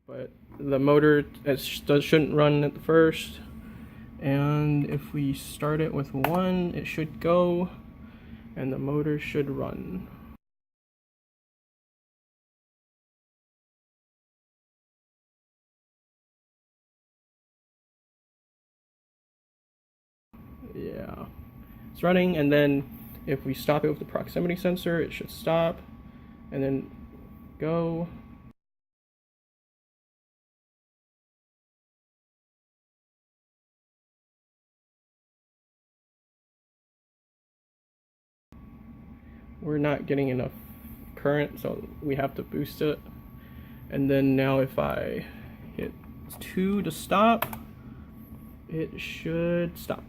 but the motor shouldn't run at the first. And if we start it with 1, it should go, and the motor should run. Yeah, it's running, and then if we stop it with the proximity sensor, it should stop, and then go. We're not getting enough current, so we have to boost it. And then now if I hit 2 to stop, it should stop.